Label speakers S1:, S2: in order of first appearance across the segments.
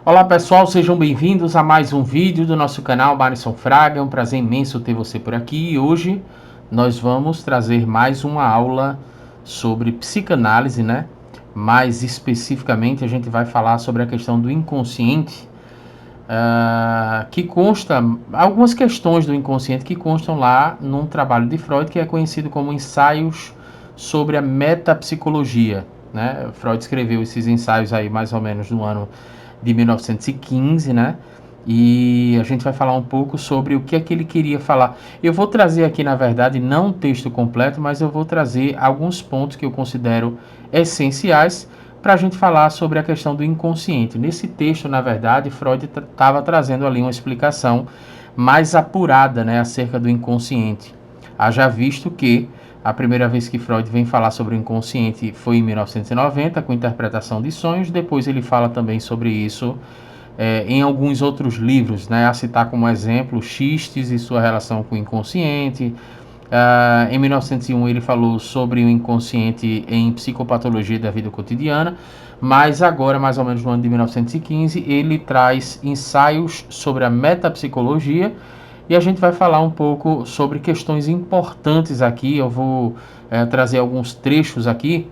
S1: Olá pessoal, sejam bem-vindos a mais um vídeo do nosso canal Barisson Fraga. É um prazer imenso ter você por aqui e hoje nós vamos trazer mais uma aula sobre psicanálise, né? Mais especificamente a gente vai falar sobre a questão do inconsciente, que consta, algumas questões do inconsciente que constam lá num trabalho de Freud que é conhecido como Ensaios sobre a Metapsicologia, né? Freud escreveu esses ensaios aí mais ou menos no ano de 1915, né? E a gente vai falar um pouco sobre o que é que ele queria falar. Eu vou trazer aqui, na verdade, não um texto completo, mas eu vou trazer alguns pontos que eu considero essenciais para a gente falar sobre a questão do inconsciente. Nesse texto, na verdade, Freud estava trazendo ali uma explicação mais apurada, né, acerca do inconsciente. Haja visto que a primeira vez que Freud vem falar sobre o inconsciente foi em 1990, com interpretação de sonhos. Depois ele fala também sobre isso em alguns outros livros, né? A citar como exemplo Xistes e sua relação com o inconsciente. Em 1901 ele falou sobre o inconsciente em Psicopatologia da Vida Cotidiana, mas agora, mais ou menos no ano de 1915, ele traz ensaios sobre a metapsicologia e a gente vai falar um pouco sobre questões importantes aqui. Eu vou trazer alguns trechos aqui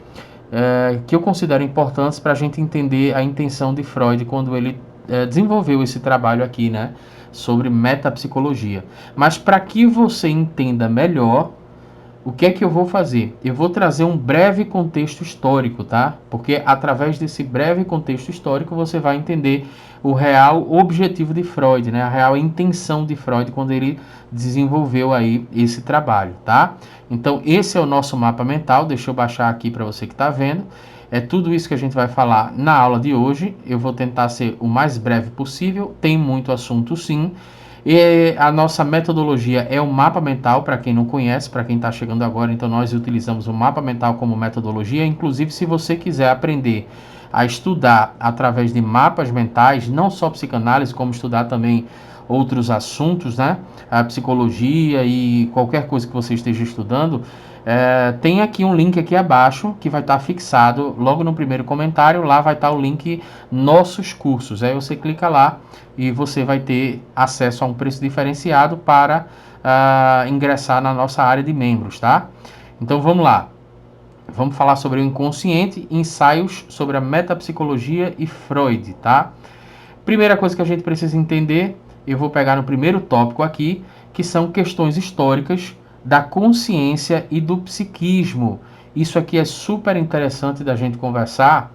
S1: que eu considero importantes para a gente entender a intenção de Freud quando ele desenvolveu esse trabalho aqui, né, sobre metapsicologia. Mas para que você entenda melhor, o que é que eu vou fazer? Eu vou trazer um breve contexto histórico, tá? Porque através desse breve contexto histórico você vai entender o real objetivo de Freud, né? A real intenção de Freud quando ele desenvolveu aí esse trabalho, tá? Então esse é o nosso mapa mental. Deixa eu baixar aqui para você que está vendo. É tudo isso que a gente vai falar na aula de hoje. Eu vou tentar ser o mais breve possível. Tem muito assunto, sim. E a nossa metodologia é o mapa mental, para quem não conhece, para quem está chegando agora. Então nós utilizamos o mapa mental como metodologia. Inclusive, se você quiser aprender a estudar através de mapas mentais, não só psicanálise, como estudar também outros assuntos, né? A psicologia e qualquer coisa que você esteja estudando, tem aqui um link aqui abaixo que vai estar fixado logo no primeiro comentário. Lá vai estar o link nossos cursos. Aí você clica lá e você vai ter acesso a um preço diferenciado para ingressar na nossa área de membros, tá? Então vamos lá. Vamos falar sobre o inconsciente, ensaios sobre a metapsicologia e Freud, tá? Primeira coisa que a gente precisa entender, eu vou pegar no primeiro tópico aqui, que são questões históricas da consciência e do psiquismo. Isso aqui é super interessante da gente conversar.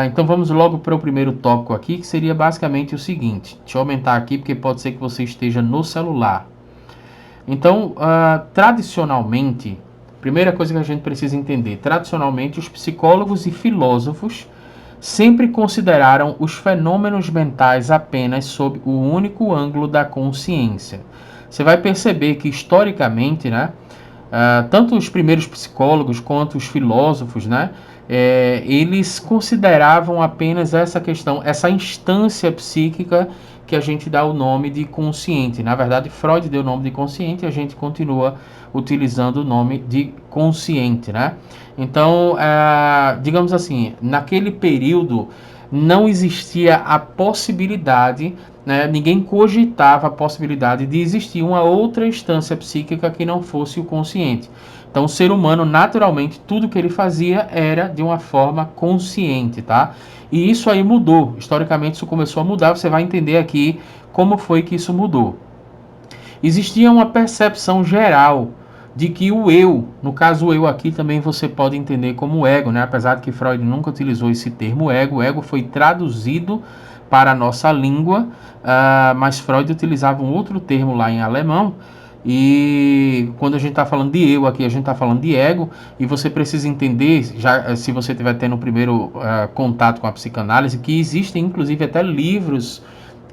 S1: Então vamos logo para o primeiro tópico aqui, que seria basicamente o seguinte. Deixa eu aumentar aqui, porque pode ser que você esteja no celular. Então, tradicionalmente, primeira coisa que a gente precisa entender, tradicionalmente os psicólogos e filósofos sempre consideraram os fenômenos mentais apenas sob o único ângulo da consciência. Você vai perceber que historicamente, né, tanto os primeiros psicólogos quanto os filósofos, né, eles consideravam apenas essa questão, essa instância psíquica que a gente dá o nome de consciente. Na verdade, Freud deu o nome de consciente e a gente continua utilizando o nome de consciente, né? Então, digamos assim, naquele período não existia a possibilidade, né, ninguém cogitava a possibilidade de existir uma outra instância psíquica que não fosse o consciente. Então, o ser humano, naturalmente, tudo que ele fazia era de uma forma consciente, tá? E isso aí mudou. Historicamente, isso começou a mudar. Você vai entender aqui como foi que isso mudou. Existia uma percepção geral de que o eu, no caso o eu aqui também você pode entender como ego, né? Apesar de que Freud nunca utilizou esse termo ego, o ego foi traduzido para a nossa língua, mas Freud utilizava um outro termo lá em alemão. E quando a gente está falando de eu aqui, a gente está falando de ego, e você precisa entender, já se você estiver tendo o primeiro contato com a psicanálise, que existem inclusive até livros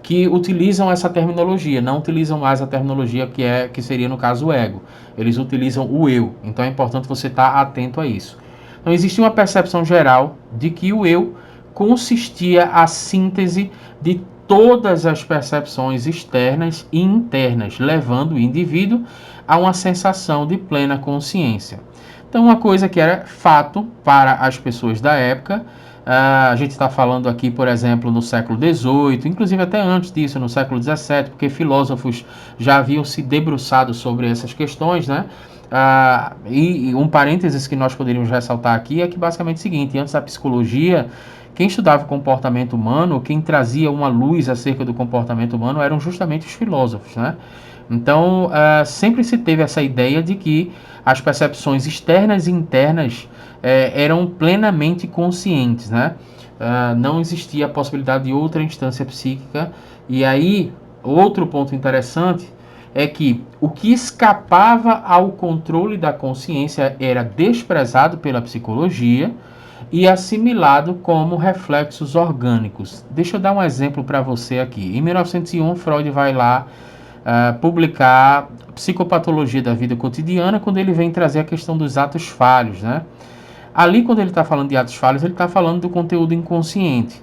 S1: que utilizam essa terminologia, não utilizam mais a terminologia que seria no caso o ego. Eles utilizam o eu. Então é importante você estar atento a isso. Então existe uma percepção geral de que o eu consistia a síntese de todas as percepções externas e internas, levando o indivíduo a uma sensação de plena consciência. Então uma coisa que era fato para as pessoas da época, A gente está falando aqui, por exemplo, no século XVIII, inclusive até antes disso, no século XVII, porque filósofos já haviam se debruçado sobre essas questões, né? E um parênteses que nós poderíamos ressaltar aqui é que basicamente é o seguinte: antes da psicologia, quem estudava o comportamento humano, quem trazia uma luz acerca do comportamento humano eram justamente os filósofos, né? Então, sempre se teve essa ideia de que as percepções externas e internas eram plenamente conscientes, né? Não existia a possibilidade de outra instância psíquica. E aí, outro ponto interessante é que o que escapava ao controle da consciência era desprezado pela psicologia e assimilado como reflexos orgânicos. Deixa eu dar um exemplo para você aqui. Em 1901, Freud vai lá publicar Psicopatologia da Vida Cotidiana, quando ele vem trazer a questão dos atos falhos, né? Ali, quando ele está falando de atos falhos, ele está falando do conteúdo inconsciente.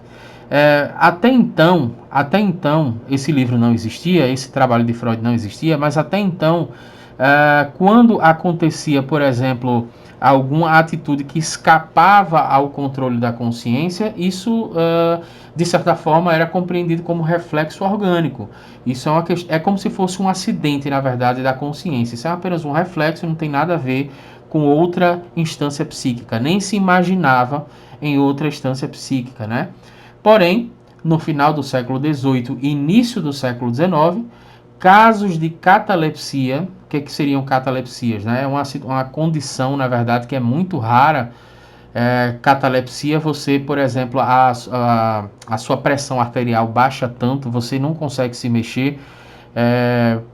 S1: Até então, esse livro não existia, esse trabalho de Freud não existia, mas até então, quando acontecia, por exemplo, alguma atitude que escapava ao controle da consciência, isso, de certa forma, era compreendido como reflexo orgânico. Isso é como se fosse um acidente, na verdade, da consciência. Isso é apenas um reflexo, não tem nada a ver com outra instância psíquica, nem se imaginava em outra instância psíquica, né? Porém, no final do século XVIII e início do século XIX, casos de catalepsia, o que seriam catalepsias? Né? É uma condição, na verdade, que é muito rara. Catalepsia, você, por exemplo, a sua pressão arterial baixa tanto, você não consegue se mexer,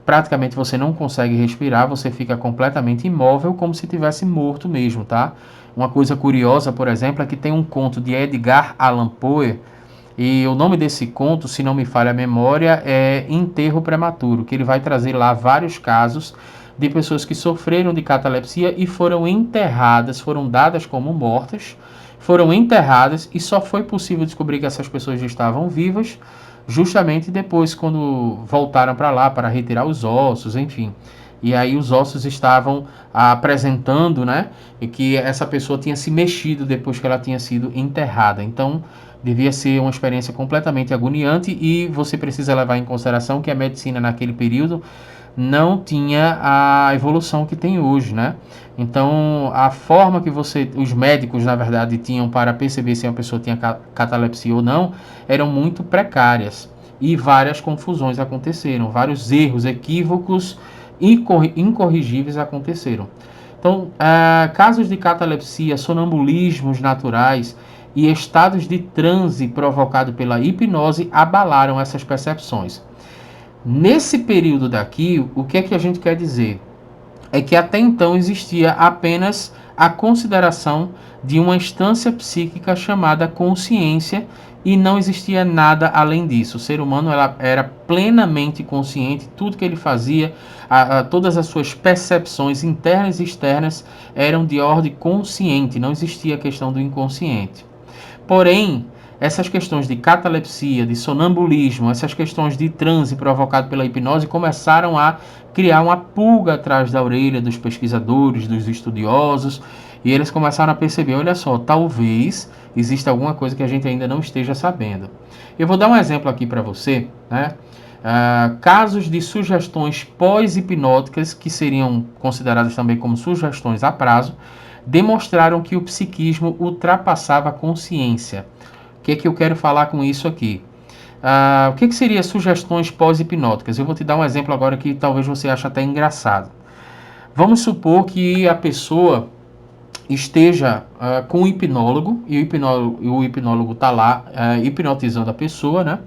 S1: praticamente você não consegue respirar, você fica completamente imóvel, como se tivesse morto mesmo, tá? Uma coisa curiosa, por exemplo, é que tem um conto de Edgar Allan Poe, e o nome desse conto, se não me falha a memória, é Enterro Prematuro, que ele vai trazer lá vários casos de pessoas que sofreram de catalepsia e foram enterradas, foram dadas como mortas, foram enterradas e só foi possível descobrir que essas pessoas já estavam vivas justamente depois, quando voltaram para lá para retirar os ossos, enfim. E aí os ossos estavam apresentando, né, e que essa pessoa tinha se mexido depois que ela tinha sido enterrada. Então, devia ser uma experiência completamente agoniante, e você precisa levar em consideração que a medicina naquele período não tinha a evolução que tem hoje, né? Então, a forma que os médicos, na verdade, tinham para perceber se uma pessoa tinha catalepsia ou não, eram muito precárias. E várias confusões aconteceram, vários erros, equívocos incorrigíveis aconteceram. Então, casos de catalepsia, sonambulismos naturais e estados de transe provocados pela hipnose abalaram essas percepções. Nesse período daqui, o que é que a gente quer dizer? É que até então existia apenas a consideração de uma instância psíquica chamada consciência e não existia nada além disso. O ser humano era plenamente consciente, tudo que ele fazia, todas as suas percepções internas e externas eram de ordem consciente, não existia a questão do inconsciente. Porém, essas questões de catalepsia, de sonambulismo, essas questões de transe provocado pela hipnose começaram a criar uma pulga atrás da orelha dos pesquisadores, dos estudiosos, e eles começaram a perceber, olha só, talvez exista alguma coisa que a gente ainda não esteja sabendo. Eu vou dar um exemplo aqui para você, né? Casos de sugestões pós-hipnóticas, que seriam consideradas também como sugestões a prazo, demonstraram que o psiquismo ultrapassava a consciência. O que é que eu quero falar com isso aqui? O que seria sugestões pós-hipnóticas? Eu vou te dar um exemplo agora que talvez você ache até engraçado. Vamos supor que a pessoa esteja com um hipnólogo e o hipnólogo está lá hipnotizando a pessoa, né?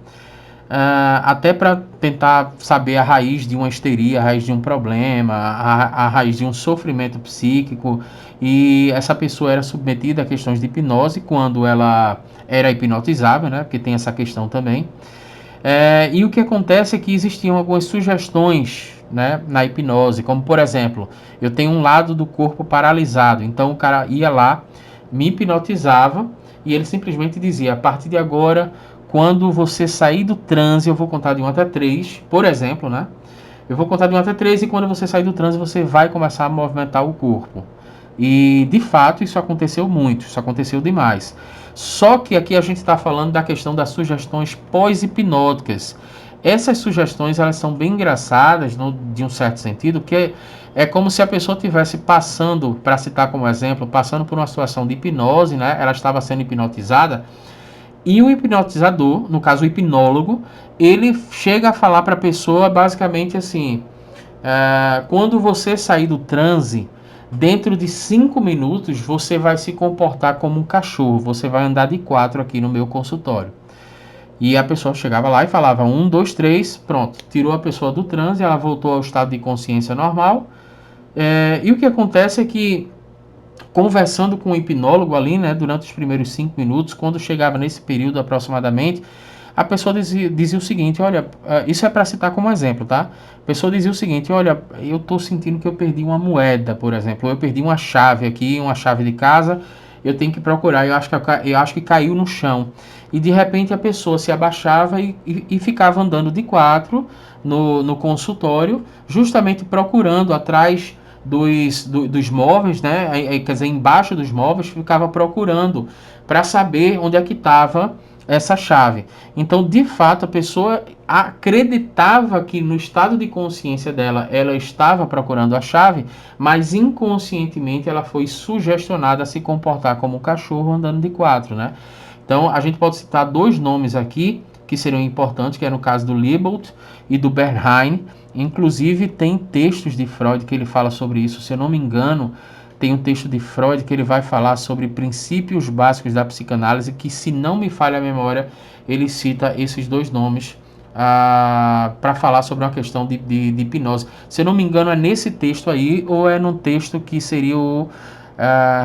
S1: Até para tentar saber a raiz de uma histeria, a raiz de um problema, a raiz de um sofrimento psíquico, e essa pessoa era submetida a questões de hipnose quando ela era hipnotizável, né? Porque tem essa questão também. E o que acontece é que existiam algumas sugestões, né, na hipnose, como por exemplo, eu tenho um lado do corpo paralisado, então o cara ia lá, me hipnotizava e ele simplesmente dizia, a partir de agora, quando você sair do transe, eu vou contar de 1 até 3, por exemplo, né? Eu vou contar de 1 até 3 e quando você sair do transe, você vai começar a movimentar o corpo. E, de fato, isso aconteceu muito, isso aconteceu demais. Só que aqui a gente está falando da questão das sugestões pós-hipnóticas. Essas sugestões, elas são bem engraçadas, de um certo sentido, porque é como se a pessoa estivesse passando, para citar como exemplo, passando por uma situação de hipnose, né? Ela estava sendo hipnotizada, e o hipnotizador, no caso o hipnólogo, ele chega a falar para a pessoa basicamente assim: quando você sair do transe, dentro de 5 minutos você vai se comportar como um cachorro, você vai andar de 4 aqui no meu consultório. E a pessoa chegava lá e falava 1, 2, 3, pronto, tirou a pessoa do transe, ela voltou ao estado de consciência normal. E o que acontece é que, conversando com o hipnólogo ali, né, durante os primeiros 5 minutos, quando chegava nesse período aproximadamente, a pessoa dizia o seguinte: olha, isso é para citar como exemplo, tá? A pessoa dizia o seguinte: olha, eu estou sentindo que eu perdi uma moeda, por exemplo, ou eu perdi uma chave aqui, uma chave de casa, eu tenho que procurar, eu acho que caiu no chão. E de repente a pessoa se abaixava e ficava andando de 4 no consultório, justamente procurando atrás dos móveis, né? Quer dizer, embaixo dos móveis, ficava procurando para saber onde é que estava essa chave. Então, de fato, a pessoa acreditava que no estado de consciência dela, ela estava procurando a chave, mas inconscientemente ela foi sugestionada a se comportar como um cachorro andando de 4, né? Então, a gente pode citar 2 nomes aqui que seriam importantes, que é no caso do Liebold e do Bernheim. Inclusive, tem textos de Freud que ele fala sobre isso. Se eu não me engano, tem um texto de Freud que ele vai falar sobre princípios básicos da psicanálise, que, se não me falha a memória, ele cita esses 2 nomes para falar sobre uma questão de hipnose. Se eu não me engano, é nesse texto aí, ou é num texto que seria o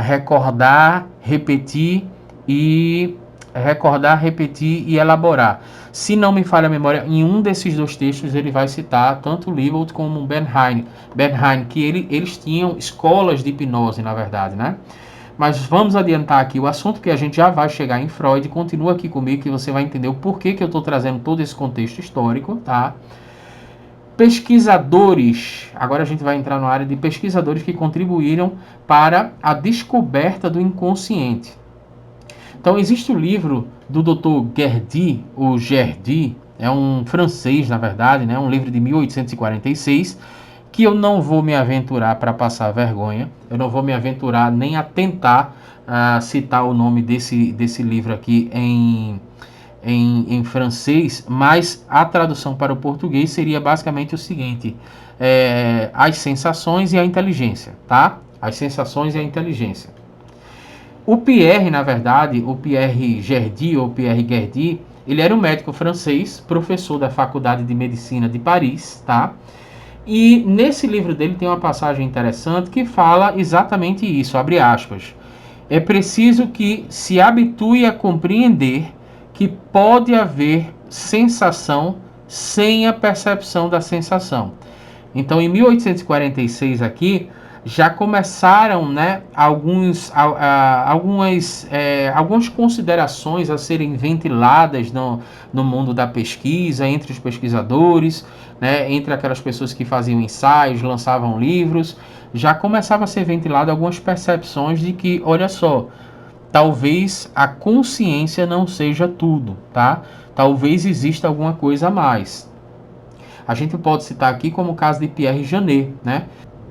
S1: recordar, repetir e elaborar. Se não me falha a memória, em um desses 2 textos ele vai citar tanto Liebold como Bernheim, que eles tinham escolas de hipnose, na verdade, né? Mas vamos adiantar aqui o assunto, que a gente já vai chegar em Freud. Continua aqui comigo que você vai entender o porquê que eu estou trazendo todo esse contexto histórico, tá? Pesquisadores, agora a gente vai entrar na área de pesquisadores que contribuíram para a descoberta do inconsciente. Então, existe o livro do Dr. Guerdy, o Gerdy, é um francês, na verdade, né? Um livro de 1846, que eu não vou me aventurar para passar vergonha, eu não vou me aventurar nem a tentar citar o nome desse livro aqui em francês, mas a tradução para o português seria basicamente o seguinte: as sensações e a inteligência, tá? As sensações e a inteligência. O Pierre, na verdade, o Pierre Gerdy, ou Pierre Gerdy, ele era um médico francês, professor da Faculdade de Medicina de Paris, tá? E nesse livro dele tem uma passagem interessante que fala exatamente isso, abre aspas: é preciso que se habitue a compreender que pode haver sensação sem a percepção da sensação. Então, em 1846 aqui, já começaram, né, algumas considerações a serem ventiladas no mundo da pesquisa, entre os pesquisadores, né, entre aquelas pessoas que faziam ensaios, lançavam livros. Já começava a ser ventilado algumas percepções de que, olha só, talvez a consciência não seja tudo, tá? Talvez exista alguma coisa a mais. A gente pode citar aqui como o caso de Pierre Janet, né?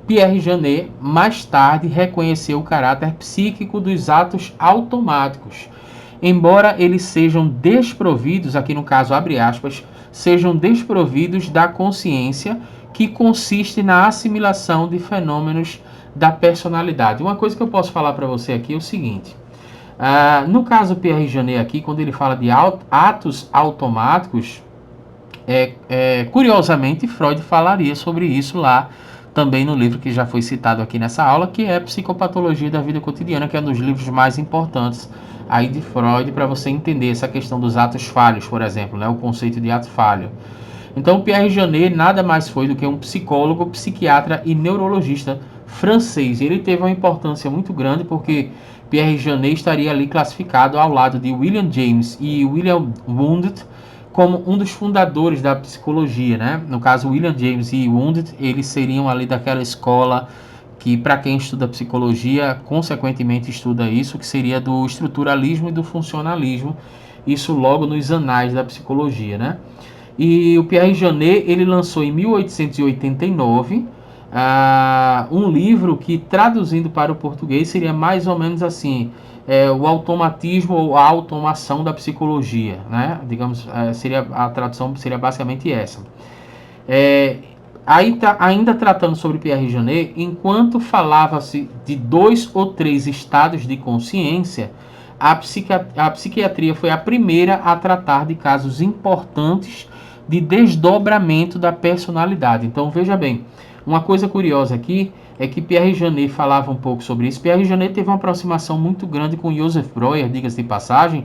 S1: Pierre Janet, mais tarde, reconheceu o caráter psíquico dos atos automáticos. Embora eles sejam desprovidos, aqui no caso, abre aspas, sejam desprovidos da consciência, que consiste na assimilação de fenômenos da personalidade. Uma coisa que eu posso falar para você aqui é o seguinte: no caso Pierre Janet aqui, quando ele fala de atos automáticos, curiosamente, Freud falaria sobre isso lá também no livro que já foi citado aqui nessa aula, que é Psicopatologia da Vida Cotidiana, que é um dos livros mais importantes aí de Freud, para você entender essa questão dos atos falhos, por exemplo, né, o conceito de ato falho. Então, Pierre Janet nada mais foi do que um psicólogo, psiquiatra e neurologista francês. Ele teve uma importância muito grande porque Pierre Janet estaria ali classificado ao lado de William James e William Wundt como um dos fundadores da psicologia, né? No caso, William James e Wundt, eles seriam ali daquela escola que para quem estuda psicologia, consequentemente estuda isso, que seria do estruturalismo e do funcionalismo, isso logo nos anais da psicologia, né? E o Pierre Janet, ele lançou em 1889 um livro que, traduzindo para o português, seria mais ou menos assim, o automatismo ou a automação da psicologia, né? Digamos, a tradução seria basicamente essa. Ainda tratando sobre Pierre Janet, enquanto falava-se de 2 ou 3 estados de consciência, a psiquiatria foi a primeira a tratar de casos importantes de desdobramento da personalidade. Então veja bem, uma coisa curiosa aqui é que Pierre Janet falava um pouco sobre isso. Pierre Janet teve uma aproximação muito grande com Joseph Breuer, diga-se de passagem,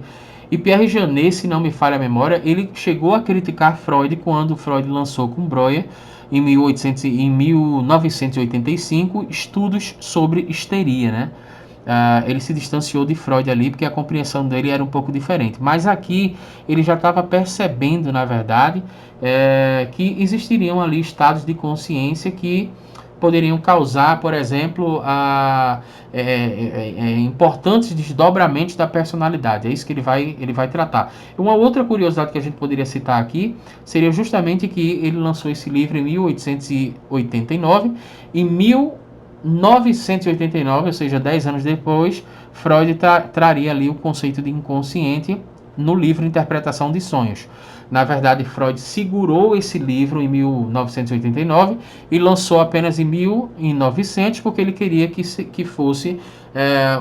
S1: e Pierre Janet, se não me falha a memória, ele chegou a criticar Freud quando Freud lançou com Breuer, em 1985, estudos sobre histeria, né? Ele se distanciou de Freud ali porque a compreensão dele era um pouco diferente. Mas aqui ele já estava percebendo, na verdade, que existiriam ali estados de consciência que poderiam causar, por exemplo, importantes desdobramentos da personalidade. É isso que ele vai tratar. Uma outra curiosidade que a gente poderia citar aqui seria justamente que ele lançou esse livro em 1889. Em 1989, ou seja, 10 anos depois, Freud traria ali o conceito de inconsciente no livro Interpretação de Sonhos. Na verdade, Freud segurou esse livro em 1989 e lançou apenas em 1900 porque ele queria que fosse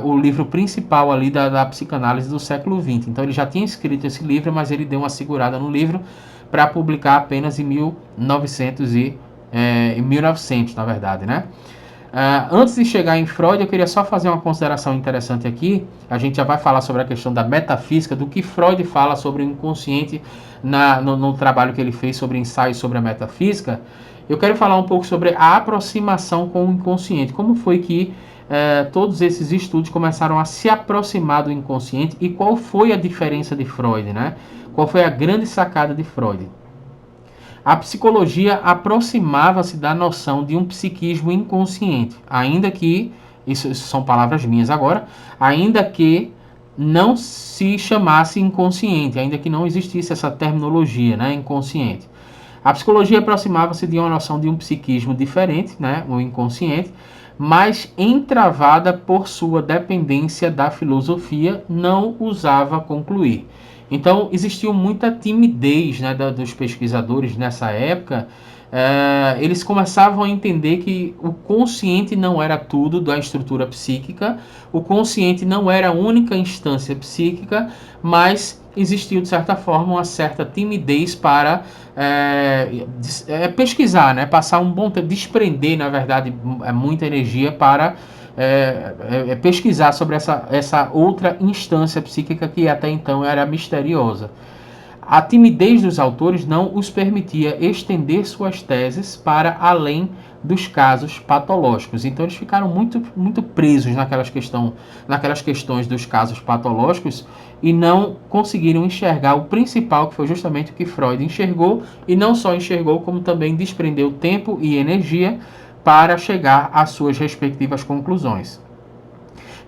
S1: o livro principal ali da psicanálise do século XX. Então ele já tinha escrito esse livro, mas ele deu uma segurada no livro para publicar apenas em 1900, na verdade, né? Antes de chegar em Freud, eu queria só fazer uma consideração interessante aqui. A gente já vai falar sobre a questão da metafísica, do que Freud fala sobre o inconsciente no trabalho que ele fez sobre ensaios sobre a metafísica. Eu quero falar um pouco sobre a aproximação com o inconsciente. Como foi que todos esses estudos começaram a se aproximar do inconsciente e qual foi a diferença de Freud, né? Qual foi a grande sacada de Freud? A psicologia aproximava-se da noção de um psiquismo inconsciente, ainda que, isso são palavras minhas agora, ainda que não se chamasse inconsciente, ainda que não existisse essa terminologia, né, inconsciente. A psicologia aproximava-se de uma noção de um psiquismo diferente, né, o inconsciente, mas entravada por sua dependência da filosofia, não ousava concluir. Então, existiu muita timidez, né, dos pesquisadores nessa época. Eles começavam a entender que o consciente não era tudo da estrutura psíquica, o consciente não era a única instância psíquica, mas existiu, de certa forma, uma certa timidez para pesquisar, né, passar um bom tempo, desprender, na verdade, muita energia para pesquisar sobre essa outra instância psíquica que até então era misteriosa. A timidez dos autores não os permitia estender suas teses para além dos casos patológicos. Então eles ficaram muito presos naquelas questões dos casos patológicos e não conseguiram enxergar o principal, que foi justamente o que Freud enxergou, e não só enxergou, como também desprendeu tempo e energia para chegar às suas respectivas conclusões.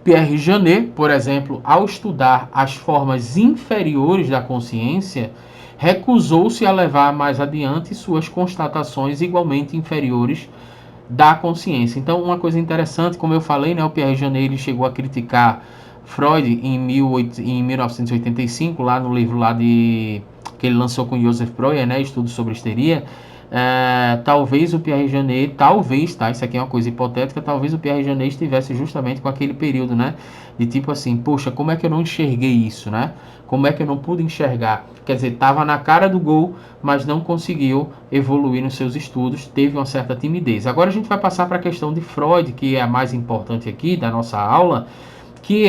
S1: Pierre Janet, por exemplo, ao estudar as formas inferiores da consciência, recusou-se a levar mais adiante suas constatações igualmente inferiores da consciência. Então, uma coisa interessante, como eu falei, né, o Pierre Janet ele chegou a criticar Freud em 1985, lá no livro que ele lançou com Joseph Breuer, né, Estudos sobre Histeria. Talvez o Pierre Janet, isso aqui é uma coisa hipotética, talvez o Pierre Janet estivesse justamente com aquele período, né, de tipo assim, poxa, como é que eu não enxerguei isso, né? Como é que eu não pude enxergar? Quer dizer, estava na cara do gol, mas não conseguiu evoluir nos seus estudos, teve uma certa timidez. Agora a gente vai passar para a questão de Freud, que é a mais importante aqui da nossa aula, que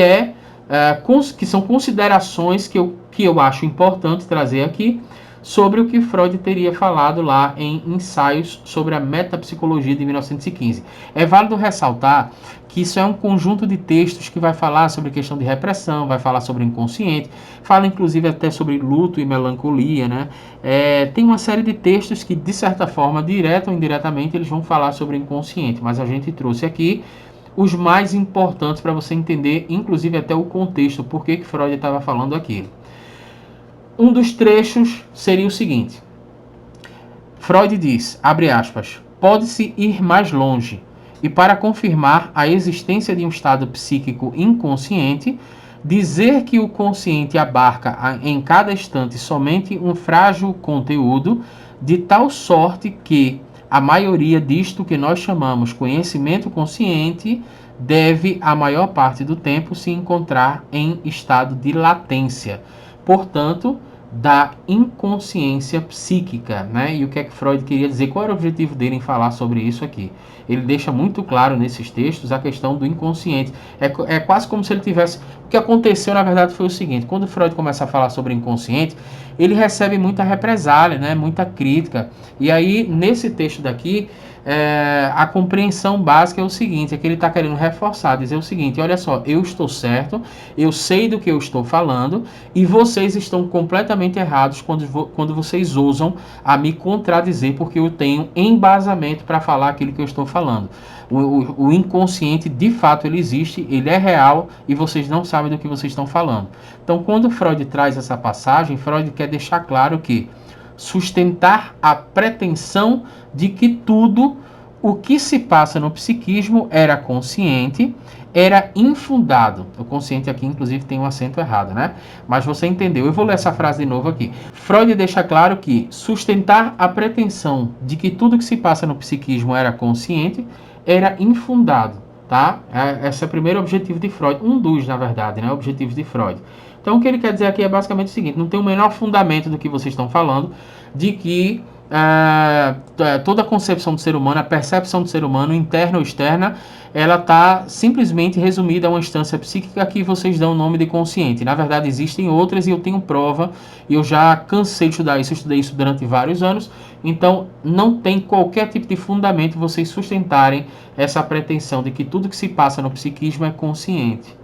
S1: são considerações que eu acho importante trazer aqui sobre o que Freud teria falado lá em Ensaios sobre a Metapsicologia de 1915. É válido ressaltar que isso é um conjunto de textos que vai falar sobre questão de repressão, vai falar sobre o inconsciente, fala inclusive até sobre luto e melancolia, né? Tem uma série de textos que, de certa forma, direta ou indiretamente, eles vão falar sobre o inconsciente, mas a gente trouxe aqui os mais importantes para você entender, inclusive até o contexto, por que Freud estava falando aquilo. Um dos trechos seria o seguinte: Freud diz, abre aspas, pode-se ir mais longe e, para confirmar a existência de um estado psíquico inconsciente, dizer que o consciente abarca em cada instante somente um frágil conteúdo, de tal sorte que a maioria disto que nós chamamos conhecimento consciente deve, a maior parte do tempo, se encontrar em estado de latência. Portanto, da inconsciência psíquica, né? E o que é que Freud queria dizer? Qual era o objetivo dele em falar sobre isso aqui? Ele deixa muito claro nesses textos a questão do inconsciente. É quase como se ele tivesse... O que aconteceu, na verdade, foi o seguinte: quando Freud começa a falar sobre inconsciente, ele recebe muita represália, né? Muita crítica. E aí, nesse texto daqui, a compreensão básica é o seguinte, é que ele está querendo reforçar, dizer o seguinte: olha só, eu estou certo, eu sei do que eu estou falando, e vocês estão completamente errados quando vocês ousam a me contradizer, porque eu tenho embasamento para falar aquilo que eu estou falando. O inconsciente, de fato, ele existe, ele é real, e vocês não sabem do que vocês estão falando. Então, quando Freud traz essa passagem, Freud quer deixar claro que sustentar a pretensão de que tudo o que se passa no psiquismo era consciente, era infundado. O consciente aqui, inclusive, tem um acento errado, né? Mas você entendeu. Eu vou ler essa frase de novo aqui. Freud deixa claro que sustentar a pretensão de que tudo que se passa no psiquismo era consciente, era infundado, tá? Esse é o primeiro objetivo de Freud. Um dos, na verdade, né? Objetivos de Freud. Então, o que ele quer dizer aqui é basicamente o seguinte: não tem o menor fundamento do que vocês estão falando, de que toda a concepção do ser humano, a percepção do ser humano, interna ou externa, ela está simplesmente resumida a uma instância psíquica que vocês dão o nome de consciente. Na verdade, existem outras e eu tenho prova, e eu já cansei de estudar isso, eu estudei isso durante vários anos, então não tem qualquer tipo de fundamento vocês sustentarem essa pretensão de que tudo que se passa no psiquismo é consciente.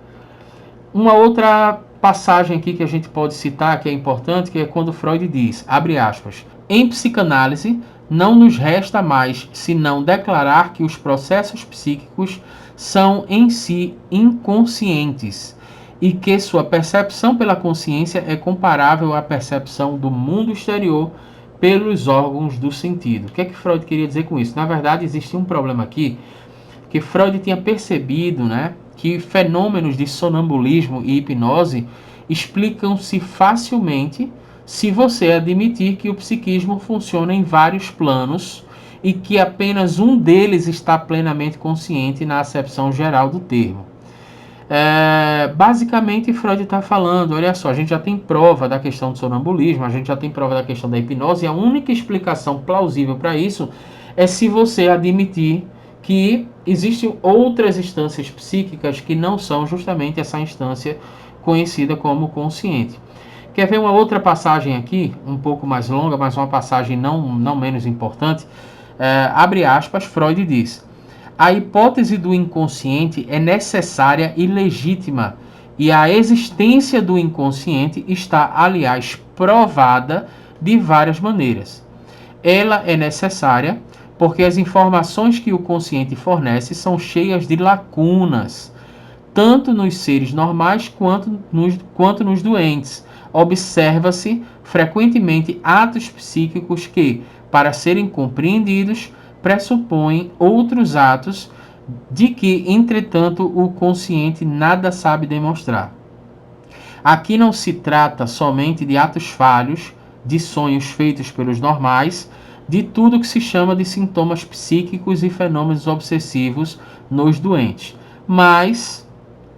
S1: Uma outra passagem aqui que a gente pode citar, que é importante, que é quando Freud diz, abre aspas, em psicanálise, não nos resta mais senão declarar que os processos psíquicos são em si inconscientes e que sua percepção pela consciência é comparável à percepção do mundo exterior pelos órgãos do sentido. O que é que Freud queria dizer com isso? Na verdade, existe um problema aqui, que Freud tinha percebido, né, que fenômenos de sonambulismo e hipnose explicam-se facilmente se você admitir que o psiquismo funciona em vários planos e que apenas um deles está plenamente consciente na acepção geral do termo. Basicamente, Freud está falando, olha só, a gente já tem prova da questão do sonambulismo, a gente já tem prova da questão da hipnose, e a única explicação plausível para isso é se você admitir que existem outras instâncias psíquicas que não são justamente essa instância conhecida como consciente. Quer ver uma outra passagem aqui, um pouco mais longa, mas uma passagem não menos importante? Abre aspas, Freud diz: a hipótese do inconsciente é necessária e legítima, e a existência do inconsciente está, aliás, provada de várias maneiras. Ela é necessária porque as informações que o consciente fornece são cheias de lacunas, tanto nos seres normais quanto nos doentes. Observa-se frequentemente atos psíquicos que, para serem compreendidos, pressupõem outros atos de que, entretanto, o consciente nada sabe demonstrar. Aqui não se trata somente de atos falhos, de sonhos feitos pelos normais, de tudo que se chama de sintomas psíquicos e fenômenos obsessivos nos doentes, mas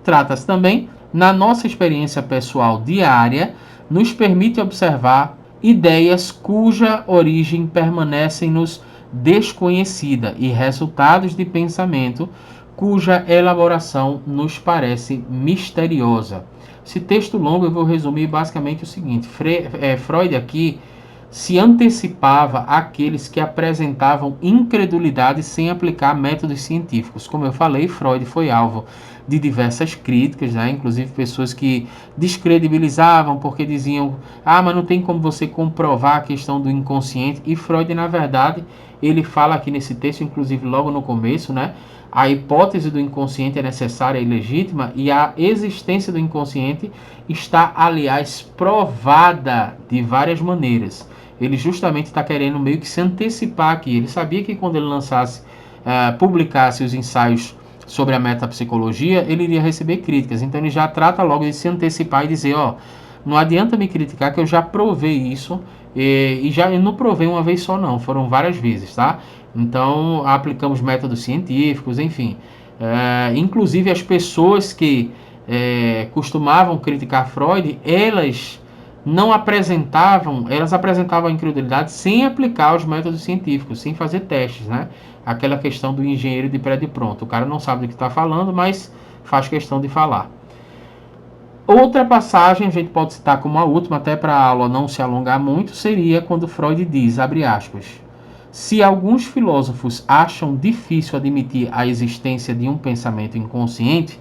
S1: trata-se também, na nossa experiência pessoal diária, nos permite observar ideias cuja origem permanecem-nos desconhecida e resultados de pensamento cuja elaboração nos parece misteriosa. Esse texto longo eu vou resumir basicamente o seguinte: Freud aqui se antecipava àqueles que apresentavam incredulidade sem aplicar métodos científicos. Como eu falei, Freud foi alvo de diversas críticas, né? Inclusive pessoas que descredibilizavam porque diziam: ah, mas não tem como você comprovar a questão do inconsciente. E Freud, na verdade, ele fala aqui nesse texto, inclusive logo no começo, né? A hipótese do inconsciente é necessária e legítima, e a existência do inconsciente está, aliás, provada de várias maneiras. Ele justamente está querendo meio que se antecipar aqui. Ele sabia que quando ele lançasse, publicasse os ensaios sobre a metapsicologia, ele iria receber críticas. Então ele já trata logo de se antecipar e dizer: ó, não adianta me criticar que eu já provei isso, e já eu não provei uma vez só não, foram várias vezes, tá? Então aplicamos métodos científicos, enfim. Inclusive as pessoas que costumavam criticar Freud, elas apresentavam a incredulidade sem aplicar os métodos científicos, sem fazer testes, né? Aquela questão do engenheiro de prédio pronto. O cara não sabe do que está falando, mas faz questão de falar. Outra passagem, a gente pode citar como a última, até para a aula não se alongar muito, seria quando Freud diz, abre aspas, se alguns filósofos acham difícil admitir a existência de um pensamento inconsciente,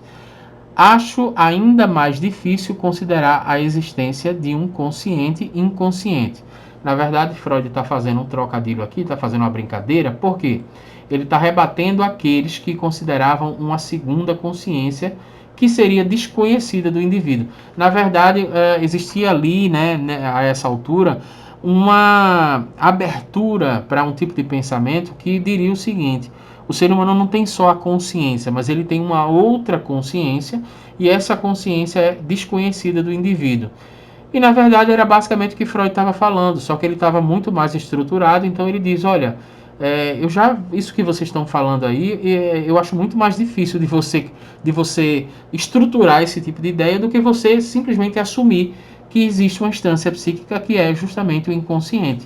S1: acho ainda mais difícil considerar a existência de um consciente inconsciente. Na verdade, Freud está fazendo um trocadilho aqui, está fazendo uma brincadeira, porque ele está rebatendo aqueles que consideravam uma segunda consciência que seria desconhecida do indivíduo. Na verdade, existia ali, né, a essa altura, uma abertura para um tipo de pensamento que diria o seguinte: o ser humano não tem só a consciência, mas ele tem uma outra consciência, e essa consciência é desconhecida do indivíduo. E na verdade era basicamente o que Freud estava falando, só que ele estava muito mais estruturado. Então ele diz: olha, isso que vocês estão falando aí, eu acho muito mais difícil de você estruturar esse tipo de ideia do que você simplesmente assumir que existe uma instância psíquica que é justamente o inconsciente.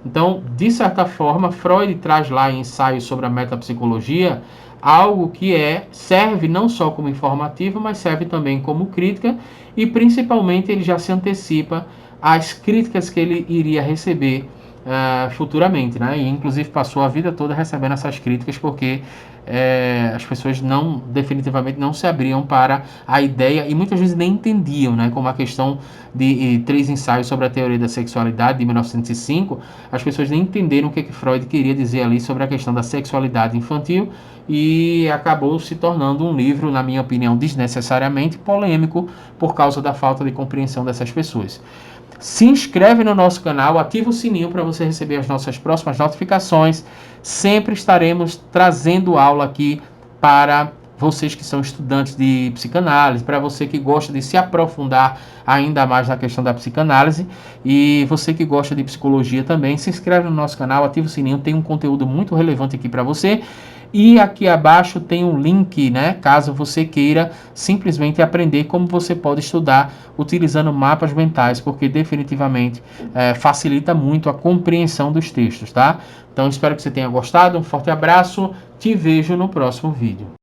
S1: Então, de certa forma, Freud traz lá em Ensaios sobre a Metapsicologia algo que serve não só como informativo, mas serve também como crítica, e principalmente ele já se antecipa às críticas que ele iria receber futuramente, né? E inclusive passou a vida toda recebendo essas críticas porque as pessoas definitivamente não se abriam para a ideia, e muitas vezes nem entendiam, né? Como a questão de 3 ensaios sobre a teoria da sexualidade de 1905, as pessoas nem entenderam o que Freud queria dizer ali sobre a questão da sexualidade infantil, e acabou se tornando um livro, na minha opinião, desnecessariamente polêmico por causa da falta de compreensão dessas pessoas. Se inscreve no nosso canal, ativa o sininho para você receber as nossas próximas notificações. Sempre estaremos trazendo aula aqui para vocês que são estudantes de psicanálise, para você que gosta de se aprofundar ainda mais na questão da psicanálise, e você que gosta de psicologia também. Se inscreve no nosso canal, ativa o sininho, tem um conteúdo muito relevante aqui para você. E aqui abaixo tem um link, né, caso você queira simplesmente aprender como você pode estudar utilizando mapas mentais, porque definitivamente facilita muito a compreensão dos textos, tá? Então espero que você tenha gostado, um forte abraço, te vejo no próximo vídeo.